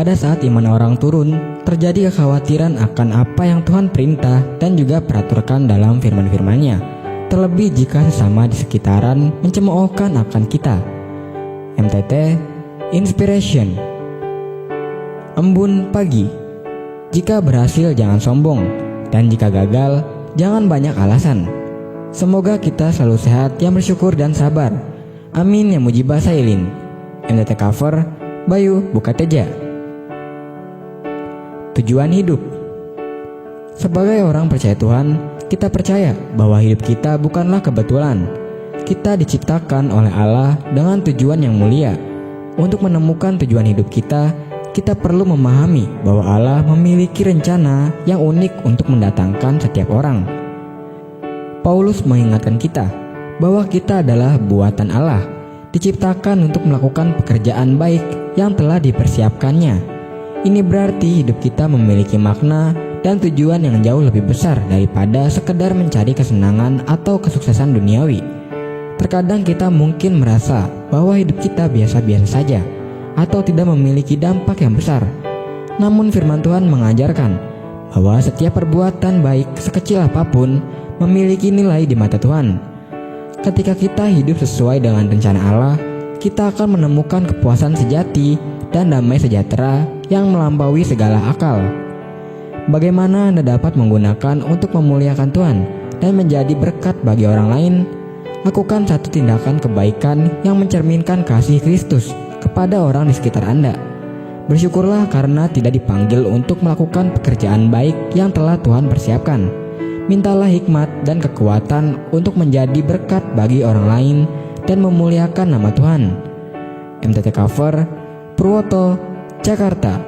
Pada saat iman orang turun, terjadi kekhawatiran akan apa yang Tuhan perintah dan juga peraturkan dalam firman-firman-Nya. Terlebih jika sesama di sekitaran mencemoohkan akan kita. MTT Inspiration. Embun pagi. Jika berhasil jangan sombong, dan jika gagal jangan banyak alasan. Semoga kita selalu sehat, yang bersyukur dan sabar. Amin ya mujibah sailin. MTT cover Bayu Bukateja. Tujuan hidup. Sebagai orang percaya Tuhan, kita percaya bahwa hidup kita bukanlah kebetulan. Kita diciptakan oleh Allah dengan tujuan yang mulia. Untuk menemukan tujuan hidup kita perlu memahami bahwa Allah memiliki rencana yang unik untuk mendatangkan setiap orang. Paulus mengingatkan kita bahwa kita adalah buatan Allah, diciptakan untuk melakukan pekerjaan baik yang telah dipersiapkannya. Ini berarti hidup kita memiliki makna dan tujuan yang jauh lebih besar daripada sekedar mencari kesenangan atau kesuksesan duniawi. Terkadang kita mungkin merasa bahwa hidup kita biasa-biasa saja atau tidak memiliki dampak yang besar. Namun firman Tuhan mengajarkan bahwa setiap perbuatan baik sekecil apapun memiliki nilai di mata Tuhan. Ketika kita hidup sesuai dengan rencana Allah, kita akan menemukan kepuasan sejati dan damai sejahtera yang melampaui segala akal. Bagaimana Anda dapat menggunakan untuk memuliakan Tuhan dan menjadi berkat bagi orang lain? Lakukan satu tindakan kebaikan yang mencerminkan kasih Kristus kepada orang di sekitar Anda. Bersyukurlah karena tidak dipanggil untuk melakukan pekerjaan baik yang telah Tuhan persiapkan. Mintalah hikmat dan kekuatan untuk menjadi berkat bagi orang lain dan memuliakan nama Tuhan. MTT cover Purwoto, Jakarta.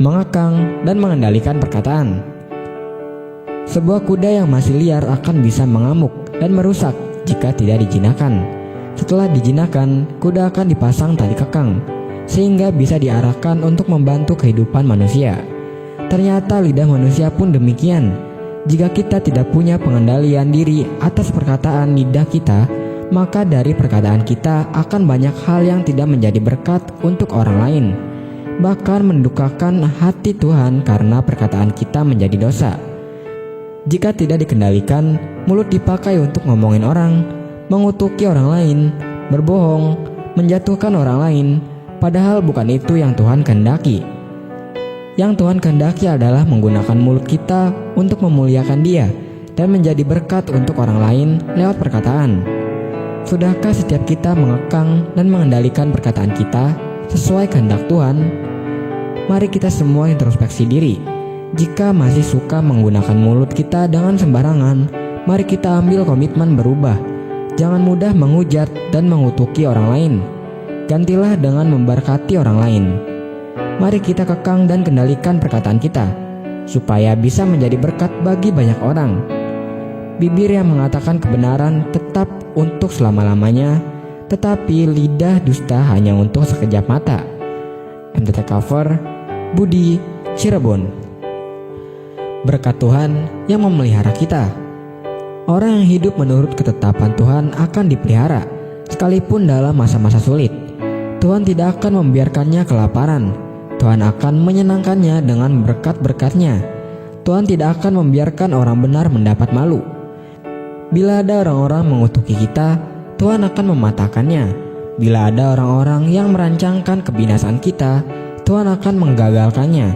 Mengekang dan mengendalikan perkataan. Sebuah kuda yang masih liar akan bisa mengamuk dan merusak jika tidak dijinakkan. Setelah dijinakkan, kuda akan dipasang tali kekang sehingga bisa diarahkan untuk membantu kehidupan manusia. Ternyata lidah manusia pun demikian. Jika kita tidak punya pengendalian diri atas perkataan lidah kita, maka dari perkataan kita akan banyak hal yang tidak menjadi berkat untuk orang lain, bahkan mendukakan hati Tuhan karena perkataan kita menjadi dosa. Jika tidak dikendalikan, mulut dipakai untuk ngomongin orang, mengutuki orang lain, berbohong, menjatuhkan orang lain, padahal bukan itu yang Tuhan kehendaki. Yang Tuhan kehendaki adalah menggunakan mulut kita untuk memuliakan Dia dan menjadi berkat untuk orang lain lewat perkataan. Sudahkah setiap kita mengekang dan mengendalikan perkataan kita sesuai kehendak Tuhan? Mari kita semua introspeksi diri. Jika masih suka menggunakan mulut kita dengan sembarangan, mari kita ambil komitmen berubah. Jangan mudah menghujat dan mengutuki orang lain. Gantilah dengan memberkati orang lain. Mari kita kekang dan kendalikan perkataan kita, supaya bisa menjadi berkat bagi banyak orang. Bibir yang mengatakan kebenaran tetap untuk selama-lamanya, tetapi lidah dusta hanya untuk sekejap mata. MTT cover Budi, Cirebon. Berkat Tuhan yang memelihara kita. Orang yang hidup menurut ketetapan Tuhan akan dipelihara, sekalipun dalam masa-masa sulit. Tuhan tidak akan membiarkannya kelaparan. Tuhan akan menyenangkannya dengan berkat-berkat-Nya. Tuhan tidak akan membiarkan orang benar mendapat malu. Bila ada orang-orang mengutuki kita, Tuhan akan mematahkannya. Bila ada orang-orang yang merancangkan kebinasaan kita, Tuhan akan menggagalkannya.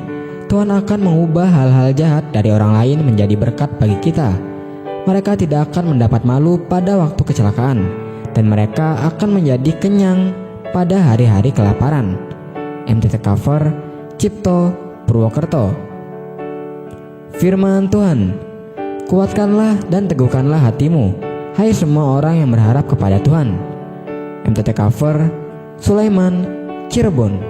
Tuhan akan mengubah hal-hal jahat dari orang lain menjadi berkat bagi kita. Mereka tidak akan mendapat malu pada waktu kecelakaan, dan mereka akan menjadi kenyang pada hari-hari kelaparan. MTT cover Cipto, Purwokerto. Firman Tuhan. Kuatkanlah dan teguhkanlah hatimu, hai semua orang yang berharap kepada Tuhan. MTT cover Sulaiman, Cirebon.